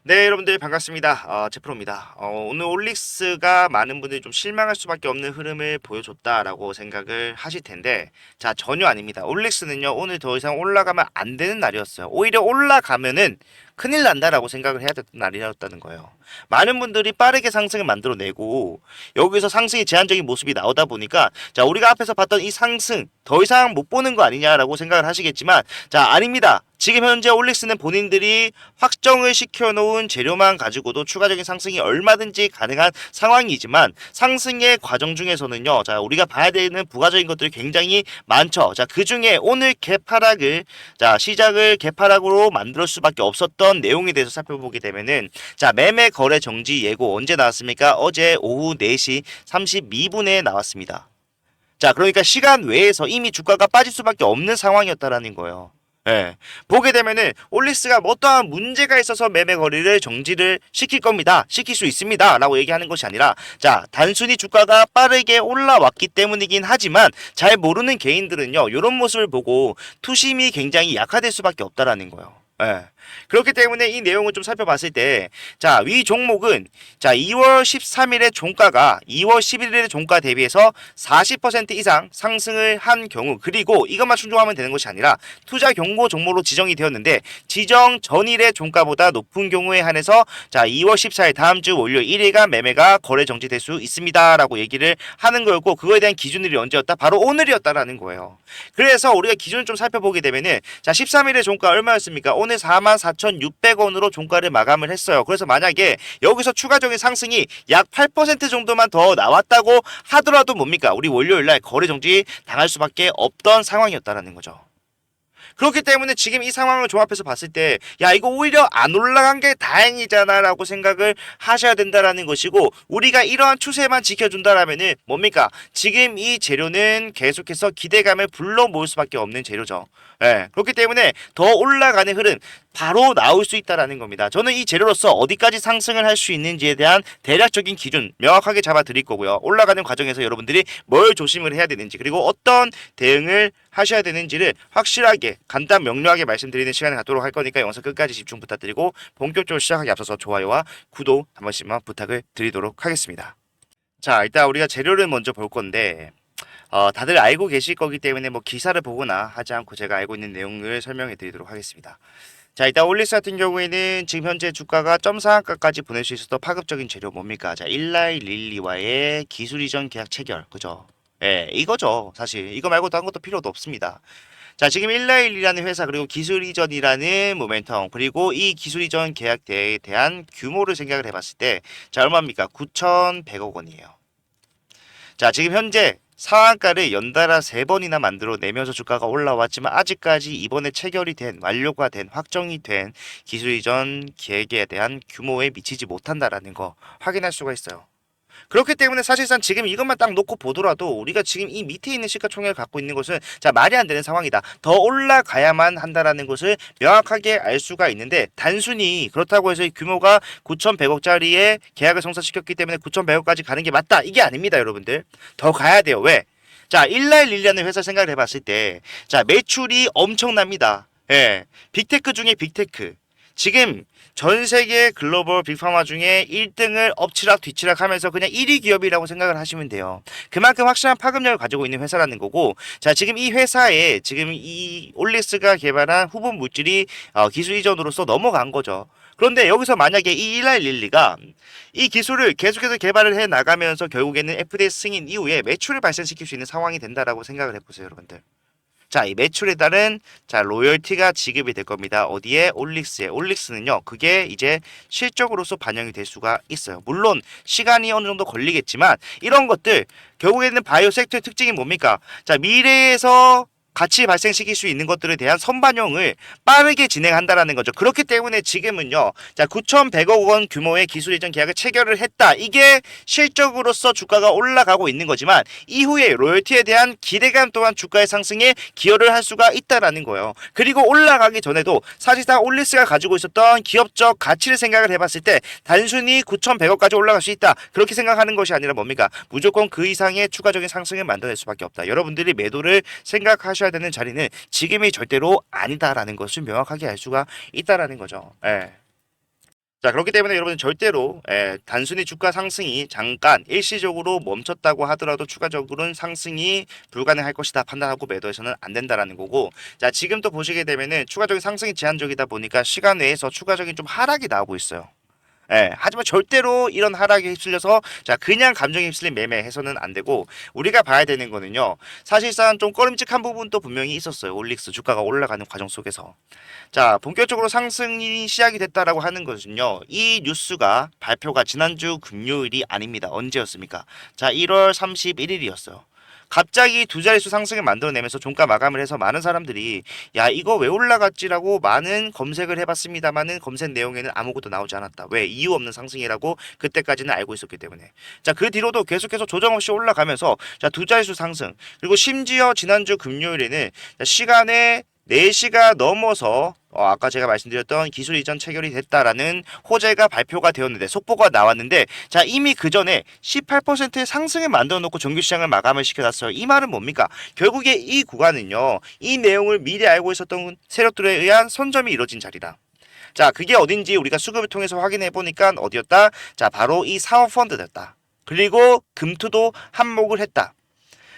네, 여러분들 반갑습니다. 제프로입니다. 오늘 올릭스가 많은 분들이 좀 실망할 수밖에 없는 흐름을 보여줬다라고 생각을 하실 텐데, 자, 전혀 아닙니다. 올릭스는요, 오늘 더 이상 올라가면 안 되는 날이었어요. 오히려 올라가면은 큰일 난다라고 생각을 해야 됐던 날이었다는 거예요. 많은 분들이 빠르게 상승을 만들어내고, 여기서 상승이 제한적인 모습이 나오다 보니까, 자, 우리가 앞에서 봤던 이 상승, 더 이상 못 보는 거 아니냐라고 생각을 하시겠지만, 자, 아닙니다. 지금 현재 올릭스는 본인들이 확정을 시켜놓은 재료만 가지고도 추가적인 상승이 얼마든지 가능한 상황이지만 상승의 과정 중에서는요, 자, 우리가 봐야 되는 부가적인 것들이 굉장히 많죠. 자, 그 중에 오늘 개파락을, 자, 시작을 개파락으로 만들 수밖에 없었던 내용에 대해서 살펴보게 되면은, 자, 매매 거래 정지 예고 언제 나왔습니까? 어제 오후 4시 32분에 나왔습니다. 자, 그러니까 시간 외에서 이미 주가가 빠질 수밖에 없는 상황이었다라는 거예요. 예. 보게 되면은 올리스가 뭐 어떠한 문제가 있어서 매매 거래를 정지를 시킬 겁니다. 시킬 수 있습니다. 라고 얘기하는 것이 아니라, 자, 단순히 주가가 빠르게 올라왔기 때문이긴 하지만 잘 모르는 개인들은요, 이런 모습을 보고 투심이 굉장히 약화될 수밖에 없다라는 거예요. 예. 그렇기 때문에 이 내용을 좀 살펴봤을 때, 자, 위 종목은, 자, 2월 13일의 종가가 2월 11일의 종가 대비해서 40% 이상 상승을 한 경우, 그리고 이것만 충족하면 되는 것이 아니라 투자 경고 종목으로 지정이 되었는데, 지정 전일의 종가보다 높은 경우에 한해서, 자, 2월 14일 다음 주 월요일 1일간 매매가 거래 정지될 수 있습니다라고 얘기를 하는 거였고, 그거에 대한 기준일이 언제였다? 바로 오늘이었다라는 거예요. 그래서 우리가 기준을 좀 살펴보게 되면은, 자, 13일의 종가 얼마였습니까? 오늘 44,600원으로 종가를 마감을 했어요. 그래서 만약에 여기서 추가적인 상승이 약 8% 정도만 더 나왔다고 하더라도 뭡니까? 우리 월요일날 거래 정지 당할 수밖에 없던 상황이었다라는 거죠. 그렇기 때문에 지금 이 상황을 종합해서 봤을 때, 야, 이거 오히려 안 올라간 게 다행이잖아라고 생각을 하셔야 된다라는 것이고, 우리가 이러한 추세만 지켜준다라면은 뭡니까? 지금 이 재료는 계속해서 기대감을 불러 모을 수밖에 없는 재료죠. 예, 그렇기 때문에 더 올라가는 흐름 바로 나올 수 있다라는 겁니다. 저는 이 재료로서 어디까지 상승을 할 수 있는지에 대한 대략적인 기준 명확하게 잡아 드릴 거고요. 올라가는 과정에서 여러분들이 뭘 조심을 해야 되는지, 그리고 어떤 대응을 하셔야 되는지를 확실하게 간단 명료하게 말씀드리는 시간을 갖도록 할 거니까 영상 끝까지 집중 부탁드리고, 본격적으로 시작하기 앞서서 좋아요와 구독 한 번씩만 부탁을 드리도록 하겠습니다. 자, 일단 우리가 재료를 먼저 볼 건데, 다들 알고 계실 거기 때문에 뭐 기사를 보거나 하지 않고 제가 알고 있는 내용을 설명해 드리도록 하겠습니다. 자, 일단 올리스 같은 경우에는 지금 현재 주가가 점상한가까지 보낼 수 있었던 파급적인 재료 뭡니까? 자, 일라이 릴리와의 기술 이전 계약 체결, 그죠? 예, 이거죠. 사실 이거 말고 다른 것도 필요도 없습니다. 자, 지금 일라일이라는 회사, 그리고 기술 이전이라는 모멘텀, 그리고 이 기술 이전 계약대에 대한 규모를 생각을 해봤을 때, 자, 얼마입니까? 9,100억 원이에요. 자, 지금 현재 상한가를 연달아 3번이나 만들어내면서 주가가 올라왔지만, 아직까지 이번에 체결이 된, 완료가 된, 확정이 된 기술 이전 계획에 대한 규모에 미치지 못한다라는 거 확인할 수가 있어요. 그렇기 때문에 사실상 지금 이것만 딱 놓고 보더라도 우리가 지금 이 밑에 있는 시가총액을 갖고 있는 것은, 자, 말이 안 되는 상황이다. 더 올라가야만 한다라는 것을 명확하게 알 수가 있는데, 단순히 그렇다고 해서 이 규모가 9,100억짜리의 계약을 성사시켰기 때문에 9,100억까지 가는 게 맞다, 이게 아닙니다, 여러분들. 더 가야 돼요. 왜? 자, 일라일리라는 회사 생각을 해봤을 때, 자, 매출이 엄청납니다. 예, 빅테크 중에 빅테크. 지금 전 세계 글로벌 빅파마 중에 1등을 엎치락 뒤치락 하면서 그냥 1위 기업이라고 생각을 하시면 돼요. 그만큼 확실한 파급력을 가지고 있는 회사라는 거고, 자, 지금 이 회사에 지금 이 올리스가 개발한 후보 물질이 기술 이전으로서 넘어간 거죠. 그런데 여기서 만약에 이 일라이 릴리가 이 기술을 계속해서 개발을 해 나가면서 결국에는 FDA 승인 이후에 매출을 발생시킬 수 있는 상황이 된다라고 생각을 해보세요, 여러분들. 자, 이 매출에 따른, 자, 로열티가 지급이 될 겁니다. 어디에? 올릭스에. 올릭스는요, 그게 이제 실적으로서 반영이 될 수가 있어요. 물론 시간이 어느 정도 걸리겠지만, 이런 것들 결국에는 바이오 섹터의 특징이 뭡니까? 자, 미래에서 가치 발생시킬 수 있는 것들에 대한 선반영을 빠르게 진행한다라는 거죠. 그렇기 때문에 지금은요, 자, 9,100억 원 규모의 기술 이전 계약을 체결을 했다. 이게 실적으로서 주가가 올라가고 있는 거지만, 이후에 로열티에 대한 기대감 또한 주가의 상승에 기여를 할 수가 있다라는 거예요. 그리고 올라가기 전에도 사실상 올리스가 가지고 있었던 기업적 가치를 생각을 해봤을 때, 단순히 9,100억까지 올라갈 수 있다, 그렇게 생각하는 것이 아니라 뭡니까? 무조건 그 이상의 추가적인 상승을 만들어낼 수밖에 없다. 여러분들이 매도를 생각하셔야 되는 자리는 지금이 절대로 아니다라는 것을 명확하게 알 수가 있다라는 거죠. 예. 자, 그렇기 때문에 여러분 절대로 단순히 주가 상승이 잠깐 일시적으로 멈췄다고 하더라도 추가적으로는 상승이 불가능할 것이다 판단하고 매도해서는 안 된다라는 거고, 자, 지금 또 보시게 되면은 추가적인 상승이 제한적이다 보니까 시간 내에서 추가적인 좀 하락이 나오고 있어요. 하지만 절대로 이런 하락에 휩쓸려서 자 그냥 감정에 휩쓸린 매매해서는 안 되고, 우리가 봐야 되는 거는요, 사실상 좀 꺼림칙한 부분도 분명히 있었어요. 올릭스 주가가 올라가는 과정 속에서. 자, 본격적으로 상승이 시작이 됐다라고 하는 것은요, 이 뉴스가 발표가 지난주 금요일이 아닙니다. 언제였습니까? 자, 1월 31일이었어요. 갑자기 두 자릿수 상승을 만들어내면서 종가 마감을 해서 많은 사람들이 야 이거 왜 올라갔지라고 많은 검색을 해봤습니다만은 검색 내용에는 아무것도 나오지 않았다. 왜? 이유 없는 상승이라고 그때까지는 알고 있었기 때문에. 자, 그 뒤로도 계속해서 조정 없이 올라가면서 자, 두 자릿수 상승, 그리고 심지어 지난주 금요일에는 시간에 4시가 넘어서 아까 제가 말씀드렸던 기술 이전 체결이 됐다라는 호재가 발표가 되었는데, 속보가 나왔는데, 자, 이미 그 전에 18%의 상승을 만들어 놓고 정규 시장을 마감을 시켜놨어요. 이 말은 뭡니까? 결국에 이 구간은요, 이 내용을 미리 알고 있었던 세력들에 의한 선점이 이루어진 자리다. 자, 그게 어딘지 우리가 수급을 통해서 확인해 보니까 어디였다? 자, 바로 이 사모펀드였다. 그리고 금투도 한몫을 했다.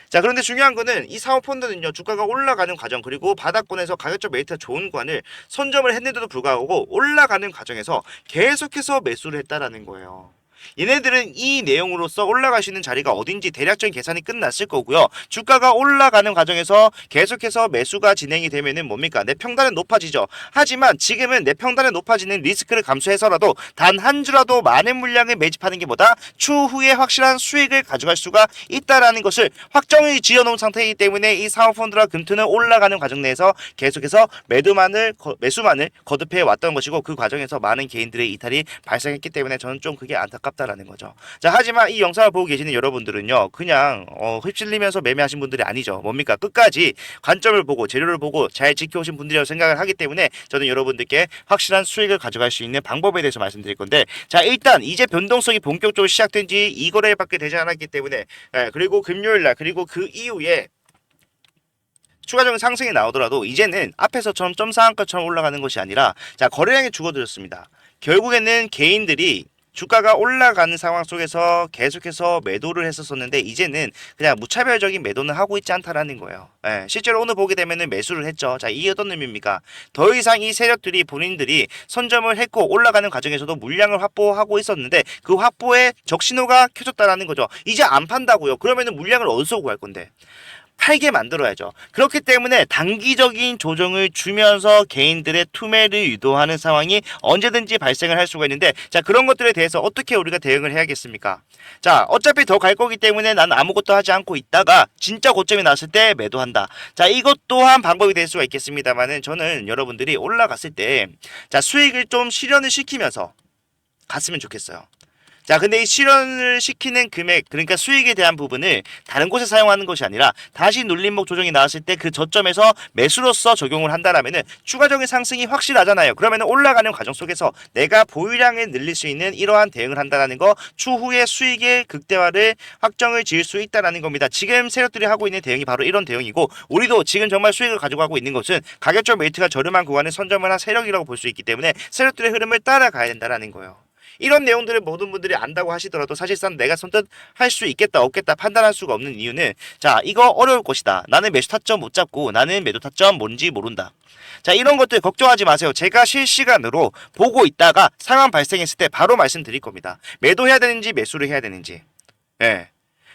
자, 그런데 중요한 거는 이 사모펀드는요, 주가가 올라가는 과정, 그리고 바닥권에서 가격적 메리트가 좋은 구간을 선점을 했는데도 불구하고 올라가는 과정에서 계속해서 매수를 했다라는 거예요. 얘네들은 이 내용으로서 올라갈 수 있는 자리가 어딘지 대략적인 계산이 끝났을 거고요. 주가가 올라가는 과정에서 계속해서 매수가 진행이 되면은 뭡니까? 내 평단은 높아지죠. 하지만 지금은 내 평단이 높아지는 리스크를 감수해서라도 단 한 주라도 많은 물량을 매집하는 게 뭐다? 추후에 확실한 수익을 가져갈 수가 있다라는 것을 확정을 지어놓은 상태이기 때문에 이 사모펀드와 금투는 올라가는 과정 내에서 계속해서 매수만을 거듭해 왔던 것이고, 그 과정에서 많은 개인들의 이탈이 발생했기 때문에 저는 좀 그게 안타깝다라는 거죠. 자, 하지만 이 영상을 보고 계시는 여러분들은요, 그냥 휩쓸리면서 매매하신 분들이 아니죠. 뭡니까? 끝까지 관점을 보고 재료를 보고 잘 지켜오신 분들이라고 생각을 하기 때문에 저는 여러분들께 확실한 수익을 가져갈 수 있는 방법에 대해서 말씀드릴 건데, 자, 일단 이제 변동성이 본격적으로 시작된 지 2거래밖에 되지 않았기 때문에, 그리고 금요일날, 그리고 그 이후에 추가적인 상승이 나오더라도 이제는 앞에서처럼 점상한가처럼 올라가는 것이 아니라, 자, 거래량이 죽어들었습니다. 결국에는 개인들이 주가가 올라가는 상황 속에서 계속해서 매도를 했었었는데, 이제는 그냥 무차별적인 매도는 하고 있지 않다라는 거예요. 실제로 오늘 보게 되면은 매수를 했죠. 자, 이게 어떤 의미입니까? 더 이상 이 세력들이 본인들이 선점을 했고 올라가는 과정에서도 물량을 확보하고 있었는데, 그 확보에 적신호가 켜졌다라는 거죠. 이제 안 판다고요. 그러면은 물량을 어디서 구할 건데? 팔게 만들어야죠. 그렇기 때문에 단기적인 조정을 주면서 개인들의 투매를 유도하는 상황이 언제든지 발생을 할 수가 있는데, 자, 그런 것들에 대해서 어떻게 우리가 대응을 해야겠습니까? 자, 어차피 더 갈 거기 때문에 난 아무것도 하지 않고 있다가 진짜 고점이 났을 때 매도한다. 자, 이것 또한 방법이 될 수가 있겠습니다만은, 저는 여러분들이 올라갔을 때 자, 수익을 좀 실현을 시키면서 갔으면 좋겠어요. 자, 근데 이 실현을 시키는 금액, 그러니까 수익에 대한 부분을 다른 곳에 사용하는 것이 아니라 다시 눌림목 조정이 나왔을 때 그 저점에서 매수로서 적용을 한다라면은 추가적인 상승이 확실하잖아요. 그러면은 올라가는 과정 속에서 내가 보유량을 늘릴 수 있는 이러한 대응을 한다라는 거, 추후에 수익의 극대화를 확정을 지을 수 있다라는 겁니다. 지금 세력들이 하고 있는 대응이 바로 이런 대응이고, 우리도 지금 정말 수익을 가져가고 있는 것은 가격적 메리트가 저렴한 구간을 선점을 한 세력이라고 볼 수 있기 때문에 세력들의 흐름을 따라가야 된다라는 거예요. 이런 내용들을 모든 분들이 안다고 하시더라도 사실상 내가 선뜻 할 수 있겠다 없겠다 판단할 수가 없는 이유는, 자, 이거 어려울 것이다. 나는 매수 타점 못 잡고 나는 매도 타점 뭔지 모른다. 자, 이런 것들 걱정하지 마세요. 제가 실시간으로 보고 있다가 상황 발생했을 때 바로 말씀드릴 겁니다. 매도해야 되는지 매수를 해야 되는지. 예.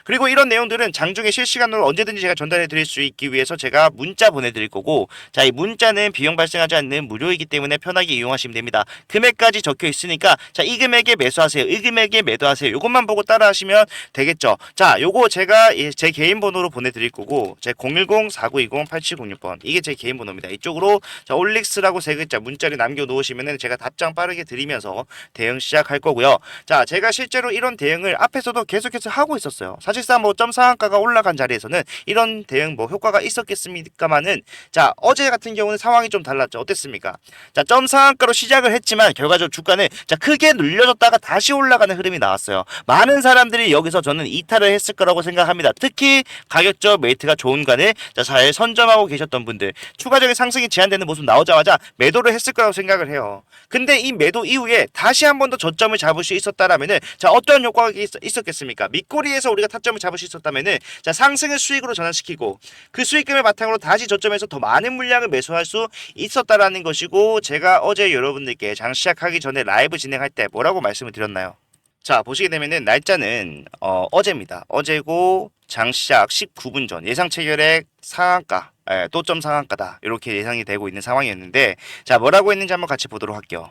그리고 이런 내용들은 장중에 실시간으로 언제든지 제가 전달해 드릴 수 있기 위해서 제가 문자 보내드릴 거고, 자, 이 문자는 비용 발생하지 않는 무료이기 때문에 편하게 이용하시면 됩니다. 금액까지 적혀 있으니까, 자, 이 금액에 매수하세요, 이 금액에 매도하세요, 요것만 보고 따라 하시면 되겠죠. 자, 요거 제가 제 개인 번호로 보내드릴 거고, 제 010-4920-8706번, 이게 제 개인 번호입니다. 이쪽으로 자, 올릭스라고 세 글자 문자를 남겨놓으시면은 제가 답장 빠르게 드리면서 대응 시작할 거고요. 자, 제가 실제로 이런 대응을 앞에서도 계속해서 하고 있었어요. 사실상 뭐 점 상한가가 올라간 자리에서는 이런 대응 뭐 효과가 있었겠습니까마는 자 어제 같은 경우는 상황이 좀 달랐죠. 어땠습니까? 자 점 상한가로 시작을 했지만 결과적으로 주가는 자 크게 눌려졌다가 다시 올라가는 흐름이 나왔어요. 많은 사람들이 여기서 저는 이탈을 했을 거라고 생각합니다. 특히 가격적 메리트가 좋은 간을 잘 선점하고 계셨던 분들 추가적인 상승이 제한되는 모습 나오자마자 매도를 했을 거라고 생각을 해요. 근데 이 매도 이후에 다시 한 번 더 저점을 잡을 수 있었다라면은 자 어떤 효과가 있었겠습니까? 밑꼬리에서 우리가 타점을 잡을 수 있었다면은 자 상승을 수익으로 전환시키고 그 수익금을 바탕으로 다시 저점에서 더 많은 물량을 매수할 수 있었다라는 것이고 제가 어제 여러분들께 장 시작하기 전에 라이브 진행할 때 뭐라고 말씀을 드렸나요? 자 보시게 되면은 날짜는 어제입니다. 어제고 장 시작 19분 전 예상 체결액 상한가 또점 상한가다 이렇게 예상이 되고 있는 상황이었는데 자 뭐라고 했는지 한번 같이 보도록 할게요.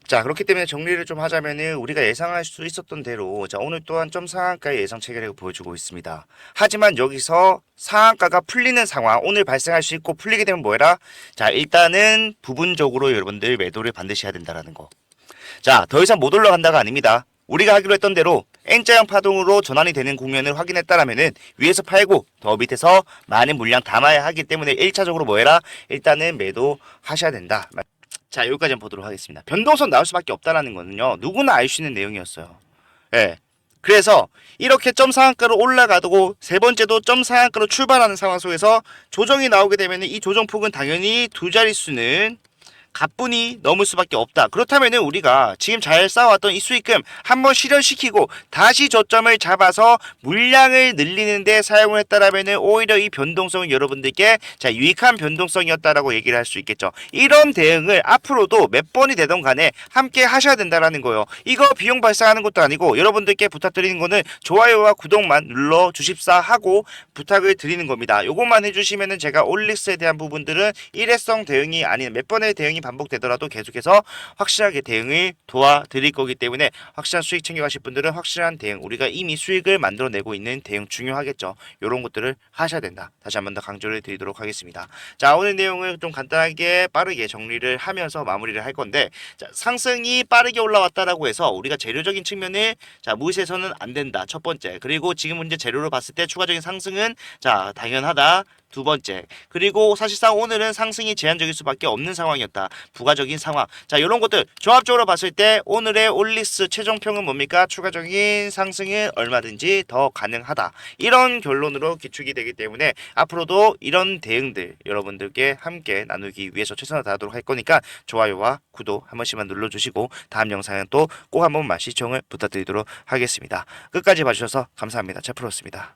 자 그렇기 때문에 정리를 좀 하자면은 우리가 예상할 수 있었던 대로 자 오늘 또한 점 상한가의 예상 체결액을 보여주고 있습니다. 하지만 여기서 상한가가 풀리는 상황 오늘 발생할 수 있고 풀리게 되면 뭐해라? 자 일단은 부분적으로 여러분들 매도를 반드시 해야 된다라는 거. 자 더 이상 못 올라간다가 아닙니다. 우리가 하기로 했던 대로 N자형 파동으로 전환이 되는 국면을 확인했다라면은 위에서 팔고 더 밑에서 많은 물량 담아야 하기 때문에 1차적으로 뭐해라? 일단은 매도하셔야 된다. 자 여기까지 한번 보도록 하겠습니다. 변동성 나올 수밖에 없다라는 거는요 누구나 알 수 있는 내용이었어요. 예. 그래서 이렇게 점 상한가로 올라가고 세 번째도 점 상한가로 출발하는 상황 속에서 조정이 나오게 되면 이 조정폭은 당연히 두 자릿수는 가뿐히 넘을 수밖에 없다. 그렇다면은 우리가 지금 잘 쌓아왔던 이 수익금 한번 실현시키고 다시 저점을 잡아서 물량을 늘리는데 사용을 했다라면은 오히려 이 변동성은 여러분들께 자 유익한 변동성이었다라고 얘기를 할 수 있겠죠. 이런 대응을 앞으로도 몇 번이 되던 간에 함께 하셔야 된다라는 거예요. 이거 비용 발생하는 것도 아니고 여러분들께 부탁드리는 거는 좋아요와 구독만 눌러 주십사 하고 부탁을 드리는 겁니다. 요것만 해주시면은 제가 올릭스에 대한 부분들은 일회성 대응이 아닌 몇 번의 대응이 반복되더라도 계속해서 확실하게 대응을 도와드릴 거기 때문에 확실한 수익 챙겨가실 분들은 확실한 대응 우리가 이미 수익을 만들어내고 있는 대응 중요하겠죠. 이런 것들을 하셔야 된다. 다시 한 번 더 강조를 드리도록 하겠습니다. 자 오늘 내용을 좀 간단하게 빠르게 정리를 하면서 마무리를 할 건데 자, 상승이 빠르게 올라왔다라고 해서 우리가 재료적인 측면을 자 무시해서는 안 된다. 첫 번째 그리고 지금 문제 재료로 봤을 때 추가적인 상승은 자 당연하다. 두 번째 그리고 사실상 오늘은 상승이 제한적일 수밖에 없는 상황이었다. 부가적인 상황 자 이런 것들 종합적으로 봤을 때 오늘의 올릭스 최종평은 뭡니까? 추가적인 상승은 얼마든지 더 가능하다. 이런 결론으로 기축이 되기 때문에 앞으로도 이런 대응들 여러분들께 함께 나누기 위해서 최선을 다하도록 할 거니까 좋아요와 구독 한 번씩만 눌러주시고 다음 영상은 또 꼭 한 번만 시청을 부탁드리도록 하겠습니다. 끝까지 봐주셔서 감사합니다. 채프로였습니다.